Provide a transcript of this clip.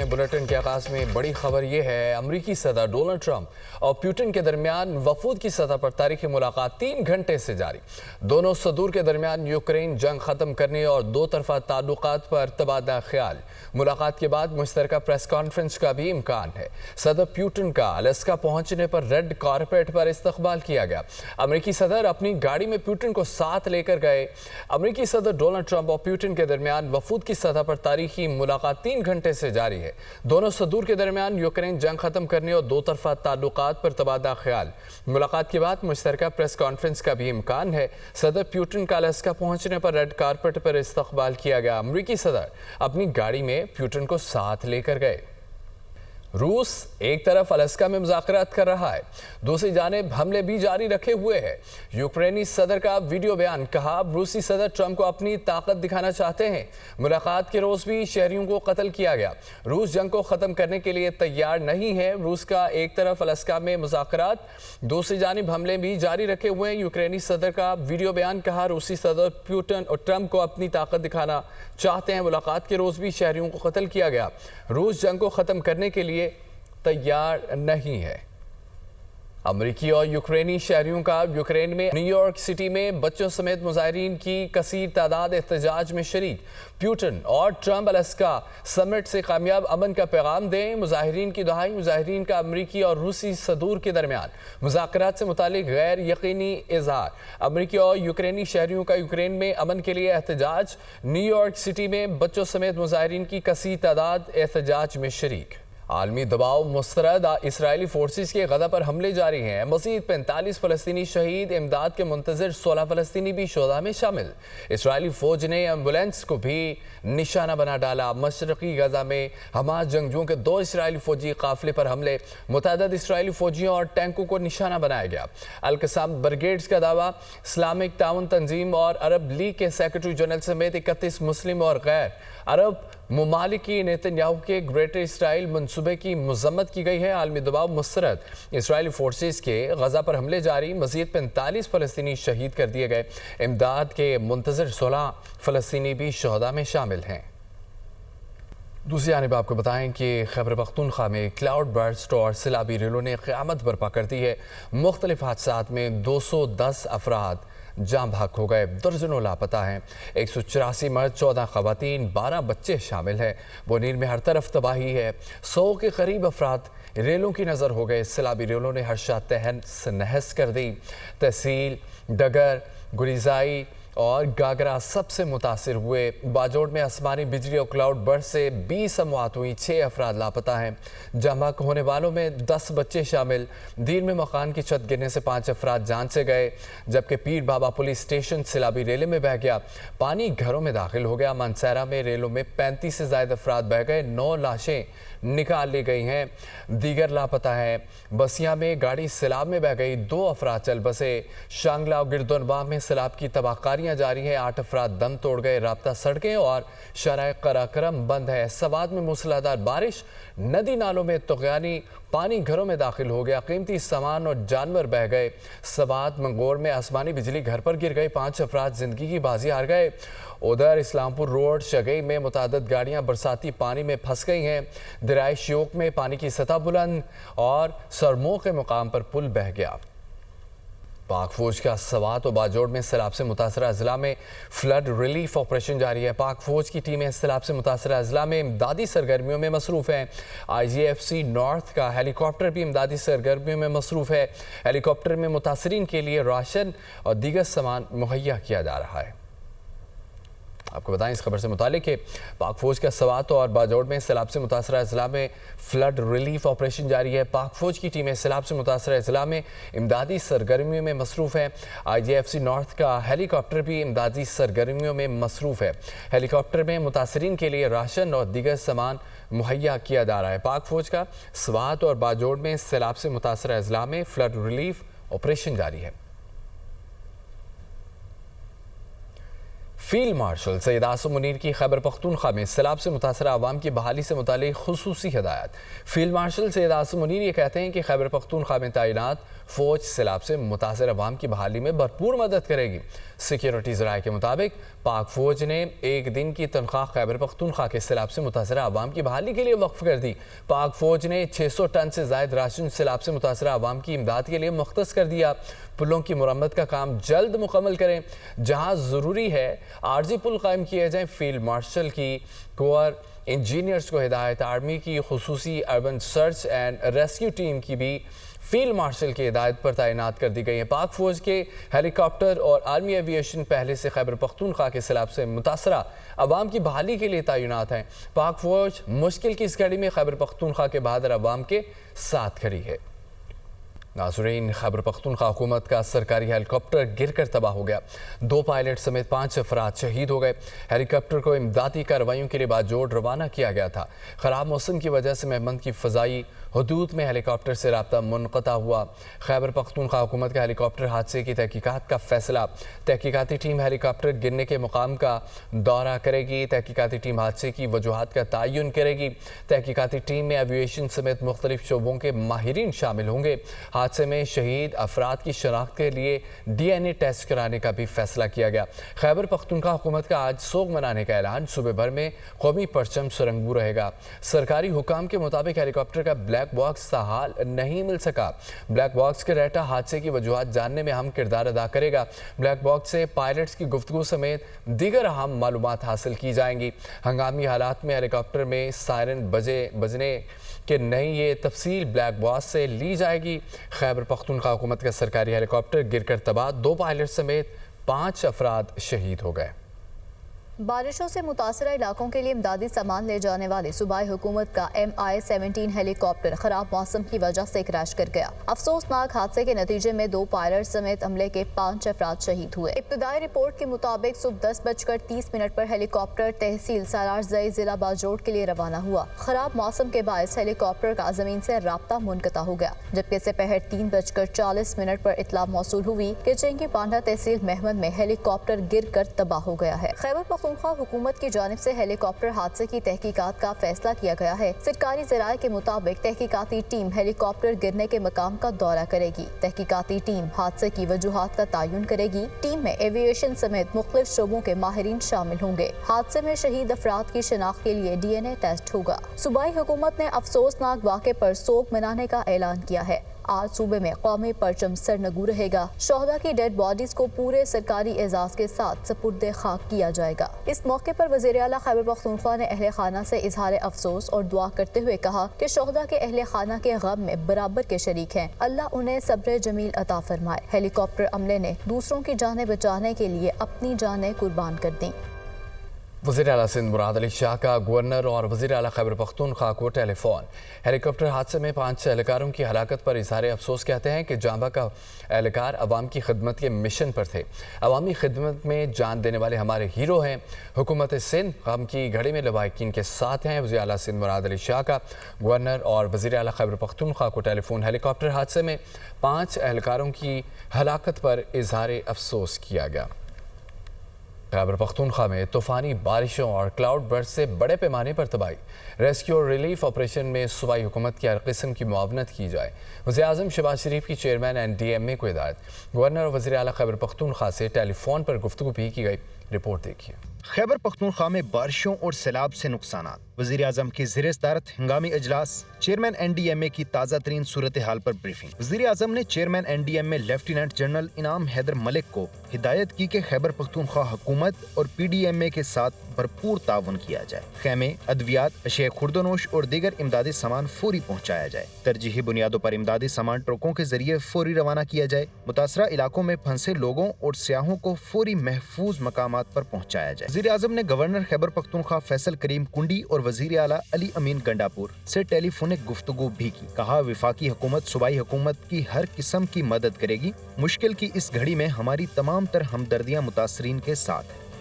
हैं। बुलेटिन के आगाज में बड़ी खबर ये है, अमरीकी सदर डोनाल्ड ट्रंप और पुतिन के दरमियान वफूद की सतह पर तारीखी मुलाकात 3 घंटे से जारी। दोनों सदूर के दरमियान यूक्रेन जंग खत्म करने और दो तरफा ताल्लुकात पर तबादला ख्याल। मुलाकात के बाद मुश्तरका प्रेस कॉन्फ्रेंस का भी इम्कान है। सदर पुतिन का अलास्का पहुंचने पर रेड कारपेट पर इस्तकबाल किया गया। अमरीकी सदर अपनी गाड़ी में पुतिन को साथ लेकर गए। अमरीकी सदर डोनाल्ड ट्रंप और पुतिन के दरमियान वफूद की सतह पर तारीखी मुलाकात 3 घंटे से जारी है। दोनों सदूर के दरमियान यूक्रेन जंग खत्म करने और दो तरफा ताल्लुकात पर तबादला ख्याल। मुलाकात के बाद मुश्तरका प्रेस कॉन्फ्रेंस का भी इम्कान है। सदर पुतिन का अलास्का पहुंचने पर रेड कारपेट पर इस्तकबाल किया गया। अमरीकी सदर अपनी गाड़ी में पुतिन को साथ लेकर गए। रूस एक तरफ अलास्का में मुज़ाकरात कर रहा है, दूसरी जानिब हमले भी जारी रखे हुए हैं। यूक्रेनी सदर का वीडियो बयान, कहा रूसी सदर ट्रंप को अपनी ताकत दिखाना चाहते हैं। मुलाकात के रोज़ भी शहरियों को कत्ल किया गया। रूस जंग को ख़त्म करने के लिए तैयार नहीं है। रूस का एक तरफ अलास्का में मुज़ाकरात, दूसरी जानिब हमले भी जारी रखे हुए हैं। यूक्रेनी सदर का वीडियो बयान, कहा रूसी सदर पुतिन और ट्रंप को अपनी ताकत दिखाना चाहते हैं। मुलाकात के रोज़ भी शहरियों को कत्ल किया गया। रूस जंग को ख़त्म करने के लिए तैयार नहीं है। अमरीकी और यूक्रेनी शहरियों का यूक्रेन में न्यूयॉर्क सिटी में बच्चों समेत मुजाहिरीन की कसीर तादाद एहतजाज में शरीक। पुतिन और ट्रंप अलास्का समिट से कामयाब अमन का पैगाम दें, मुजाहिरीन की दुहाई। मुजाहिरीन का अमरीकी और रूसी सदूर के दरमियान मुज़ाकरात से मुतालिक गैर यकीनी इजहार। अमरीकी और यूक्रेनी शहरियों का यूक्रेन में अमन के लिए एहतजाज। न्यूयॉर्क सिटी में बच्चों समेत मुजाहिरीन की कसीर तादाद एहतजाज में शरीक। आलमी दबाव मुस्तरद, इसराइली फोर्सेस के गजा पर हमले जारी हैं। मज़ीद 45 फ़लस्तीनी शहीद, इमदाद के मुंतज़िर 16 फ़लस्तीनी भी शुहदा में शामिल। इसराइली फ़ौज ने एम्बुलेंस को भी निशाना बना डाला। मशरक़ी गजा में हमास जंगजुओं के 2 इसराइली फ़ौजी काफ़िले पर हमले, मुतअद्दिद इसराइली फ़ौजियों और टैंकों को निशाना बनाया गया। अल-क़साम ब्रिगेड्स का दावा, इस्लामिक ताउन तंजीम और अरब लीग के सेक्रेटरी जनरल समेत 31 मुस्लिम और गैर अरब ममालिक की नेतन्याहू के ग्रेटर इसराइल मंसूबे की मजम्मत की गई है। आलमी दबाव मुस्तरद, इसराइली फोर्सेस के गजा पर हमले जारी। मजीद 45 फ़लस्तीनी शहीद कर दिए गए। इमदाद के मुंतज़िर 16 फ़लस्तीनी भी शुहदा में शामिल हैं। दूसरी जानिब आपको बताएं कि खैबर पख्तूनख्वा में क्लाउड बर्स्ट और सैलाबी रेलों ने क़यामत बर्पा कर दी है। मुख्तलिफ हादसात में 210 अफराद जाँ भाग हो गए, दर्जनों लापता हैं। 184 मर्द, 14 ख़वातीन, 12 बच्चे शामिल हैं। बोनीर में हर तरफ तबाही है। 100 के करीब अफराद रेलों की नज़र हो गए। सैलाबी रेलों ने हर्षा तहस नहस कर दी। तहसील डगर, गुरीजाई और गागरा सबसे मुतासिर हुए। बाजोड़ में आसमानी बिजली और क्लाउड बर्स्ट से 20 अमवात हुई, 6 अफराद लापता हैं। जमाक होने वालों में 10 बच्चे शामिल। दीन में मकान की छत गिरने से 5 अफराद जान से गए, जबकि पीर बाबा पुलिस स्टेशन सैलाबी रेले में बह गया। पानी घरों में दाखिल हो गया। मानसैरा में रेलों में 35 से ज़ायद अफराद बह गए। 9 लाशें निकाल ली गई हैं, दीगर लापता हैं। बसिया में गाड़ी सैलाब में बह गई, 2 अफराद चल बसे। शांगला और गिरदोनबा में सैलाब की तबाहकारियाँ जारी हैं, 8 अफराद दम तोड़ गए। राब्ता सड़कें और शराय कराक्रम बंद है। सवाद में मूसलाधार बारिश, नदी नालों में तुग़यानी पानी घरों में दाखिल हो गया। कीमती सामान और जानवर बह गए। सवाद मंगोर में आसमानी बिजली घर पर गिर गई, 5 अफराद जिंदगी की बाजी हार गए। उधर इस्लामपुर रोड शगई में मुतअद्दिद गाड़ियां बरसाती पानी में फंस गई हैं। दरियाए श्योक में पानी की सतह बुलंद और सरमो के मुकाम पर पुल बह गया। पाक फौज का सवात और बाजोड़ में सैलाब से मुतासरा अजला में फ्लड रिलीफ ऑपरेशन जारी है। पाक फौज की टीमें सैलाब से मुतासरा अजला में इमदादी सरगर्मियों में मसरूफ़ हैं। IGFC नॉर्थ का हेलीकॉप्टर भी इमदादी सरगर्मियों में मसरूफ़ है। हेलीकॉप्टर में मुतासरीन के लिए राशन और दीगर सामान मुहैया किया जा रहा है। आपको बताएं इस खबर से मुतालिक है, पाक फौज का सवात और बाजोड़ में सैलाब से मुतासरा अजला में फ्लड रिलीफ ऑपरेशन जारी है। पाक फौज की टीमें सैलाब से मुतासरा अजला में इमदादी सरगर्मियों में मसरूफ़ है। IGFC नॉर्थ का हेलीकॉप्टर भी इमदादी सरगर्मियों में मसरूफ़ है। हेलीकॉप्टर में मुतासरीन के लिए राशन और दीगर सामान मुहैया किया जा रहा है। पाक फौज का सवात और बाजोड़ में सैलाब से मुतासरा अजला में फ्लड रिलीफ ऑपरेशन जारी है। फील्ड मार्शल सैयद आसिम मुनीर की खैबर पख्तूनख्वा में सैलाब से मुतासरा आवाम की बहाली से मुतालिक खुसूसी हिदायत। फील्ड मार्शल सैयद आसिम मुनीर ये कहते हैं कि खैबर पख्तूनख्वा में तैनात فوج سیلاب سے متاثر عوام کی بحالی میں بھرپور مدد کرے گی۔ سیکیورٹی ذرائع کے مطابق پاک فوج نے ایک دن کی تنخواہ خیبر پختونخوا کے سیلاب سے متاثرہ عوام کی بحالی کے لیے وقف کر دی۔ پاک فوج نے 600 ٹن سے زائد راشن سیلاب سے متاثرہ عوام کی امداد کے لیے مختص کر دیا۔ پلوں کی مرمت کا کام جلد مکمل کریں، جہاں ضروری ہے عارضی پل قائم کیے جائیں۔ فیلڈ مارشل کی کور انجینئرز کو ہدایت۔ آرمی کی خصوصی urban search and rescue team کی بھی فیلڈ مارشل کی ہدایت پر تعینات کر دی گئی ہیں۔ پاک فوج کے ہیلی کاپٹر اور آرمی ایویشن پہلے سے خیبر پختونخوا کے سیلاب سے متاثرہ عوام کی بحالی کے لیے تعینات ہیں۔ پاک فوج مشکل کی اس گھڑی میں خیبر پختونخوا کے بہادر عوام کے ساتھ کھڑی ہے۔ ناظرین، خیبر پختونخوا حکومت کا سرکاری ہیلی کاپٹر گر کر تباہ ہو گیا۔ 2 پائلٹ سمیت 5 افراد شہید ہو گئے۔ ہیلی کاپٹر کو امدادی کارروائیوں کے لیے باجوڑ روانہ کیا گیا تھا۔ خراب موسم کی وجہ سے مہمند کی فضائی حدود میں ہیلی کاپٹر سے رابطہ منقطع ہوا۔ خیبر پختونخوا حکومت کا ہیلی کاپٹر حادثے کی تحقیقات کا فیصلہ۔ تحقیقاتی ٹیم ہیلی کاپٹر گرنے کے مقام کا دورہ کرے گی۔ تحقیقاتی ٹیم حادثے کی وجوہات کا تعین کرے گی۔ تحقیقاتی ٹیم میں ایویشن سمیت مختلف شعبوں کے ماہرین شامل ہوں گے۔ حادثے میں شہید افراد کی شناخت کے لیے ڈی این اے ٹیسٹ کرانے کا بھی فیصلہ کیا گیا۔ خیبر پختونخوا حکومت کا آج سوگ منانے کا اعلان۔ صوبے بھر میں قومی پرچم سرنگو رہے گا۔ سرکاری حکام کے مطابق ہیلی کاپٹر کا بلیک باکس تاحال نہیں مل سکا۔ بلیک باکس کا ڈیٹا حادثے کی وجوہات جاننے میں اہم کردار ادا کرے گا۔ بلیک باکس سے پائلٹس کی گفتگو سمیت دیگر اہم معلومات حاصل کی جائیں گی۔ ہنگامی حالات میں ہیلی کاپٹر میں سائرن بجنے کہ نہیں، یہ تفصیل بلیک باکس سے لی جائے گی۔ خیبر پختونخوا حکومت کا سرکاری ہیلی کاپٹر گر کر تباہ، 2 پائلٹ سمیت 5 افراد شہید ہو گئے۔ بارشوں سے متاثرہ علاقوں کے لیے امدادی سامان لے جانے والے صوبائی حکومت کا MI-17 ہیلی کاپٹر خراب موسم کی وجہ سے کریش کر گیا۔ افسوسناک حادثے کے نتیجے میں 2 پائلٹ سمیت عملے کے 5 افراد شہید ہوئے۔ ابتدائی رپورٹ کے مطابق صبح 10:30 پر ہیلی کاپٹر تحصیل سالار زئی ضلع باجوڑ کے لیے روانہ ہوا۔ خراب موسم کے باعث ہیلی کاپٹر کا زمین سے رابطہ منقطع ہو گیا، جبکہ سپہر 3:40 پر اطلاع موصول ہوئی کہ چنگی پانڈا تحصیل مہمند میں ہیلی کاپٹر گر کر تباہ ہو گیا ہے۔ خیبر پختونخوا حکومت کی جانب سے ہیلی کاپٹر حادثے کی تحقیقات کا فیصلہ کیا گیا ہے۔ سرکاری ذرائع کے مطابق تحقیقاتی ٹیم ہیلی کاپٹر گرنے کے مقام کا دورہ کرے گی۔ تحقیقاتی ٹیم حادثے کی وجوہات کا تعین کرے گی۔ ٹیم میں ایویشن سمیت مختلف شعبوں کے ماہرین شامل ہوں گے۔ حادثے میں شہید افراد کی شناخت کے لیے ڈی این اے ٹیسٹ ہوگا۔ صوبائی حکومت نے افسوسناک واقعے پر سوگ منانے کا اعلان کیا ہے۔ آج صوبے میں قومی پرچم سرنگو رہے گا۔ شہداء کی ڈیڈ باڈیز کو پورے سرکاری اعزاز کے ساتھ سپرد خاک کیا جائے گا۔ اس موقع پر وزیر اعلیٰ خیبر پختونخوا نے اہل خانہ سے اظہار افسوس اور دعا کرتے ہوئے کہا کہ شہداء کے اہل خانہ کے غم میں برابر کے شریک ہیں۔ اللہ انہیں صبر جمیل عطا فرمائے۔ ہیلی کاپٹر عملے نے دوسروں کی جانیں بچانے کے لیے اپنی جانیں قربان کر دیں۔ وزیر اعلیٰ سندھ مراد علی شاہ کا گورنر اور وزیر اعلیٰ خیبر پختونخوا کو ٹیلی فون۔ ہیلی کاپٹر حادثے میں 5 اہلکاروں کی ہلاکت پر اظہار افسوس کہتے ہیں کہ جانبہ کا اہلکار عوام کی خدمت کے مشن پر تھے۔ عوامی خدمت میں جان دینے والے ہمارے ہیرو ہیں۔ حکومت سندھ غم کی گھڑی میں لواحقین کے ساتھ ہیں۔ وزیر اعلیٰ سندھ مراد علی شاہ کا گورنر اور وزیر اعلیٰ خیبر پختونخوا کو ٹیلی فون۔ ہیلی کاپٹر حادثے میں 5 اہلکاروں کی ہلاکت پر اظہار افسوس کیا گیا۔ خیبر پختونخوا میں طوفانی بارشوں اور کلاؤڈ برسٹ سے بڑے پیمانے پر تباہی۔ ریسکیو اور ریلیف آپریشن میں صوبائی حکومت کی ہر قسم کی معاونت کی جائے۔ وزیر اعظم شہباز شریف کی چیئرمین NDMA کو ہدایت۔ گورنر اور وزیر اعلیٰ خیبر پختونخوا سے ٹیلی فون پر گفتگو بھی کی گئی۔ رپورٹ دیکھیے۔ خیبر پختونخوا میں بارشوں اور سیلاب سے نقصانات۔ وزیر اعظم کی زیر صدارت ہنگامی اجلاس۔ چیئرمین NDMA کی تازہ ترین صورتحال پر بریفنگ۔ وزیر اعظم نے چیئرمین NDMA لیفٹیننٹ جنرل انعام حیدر ملک کو ہدایت کی کہ خیبر پختونخوا حکومت اور PDMA کے ساتھ بھرپور تعاون کیا جائے۔ خیمے، ادویات، اشیاء خوردونوش اور دیگر امدادی سامان فوری پہنچایا جائے۔ ترجیحی بنیادوں پر امدادی سامان ٹرکوں کے ذریعے فوری روانہ کیا جائے۔ متاثرہ علاقوں میں پھنسے لوگوں اور سیاحوں کو فوری محفوظ مقامات پر پہنچایا جائے۔ وزیر اعظم نے گورنر خیبر پختونخوا فیصل کریم کنڈی اور وزیر اعلیٰ علی امین گنڈاپور سے ٹیلی فونک گفتگو بھی کی۔ کہا وفاقی حکومت صوبائی حکومت کی ہر قسم کی مدد کرے گی۔ مشکل کی اس گھڑی میں ہماری تمام تر ہمدردیاں متاثرین کے ساتھ ہیں۔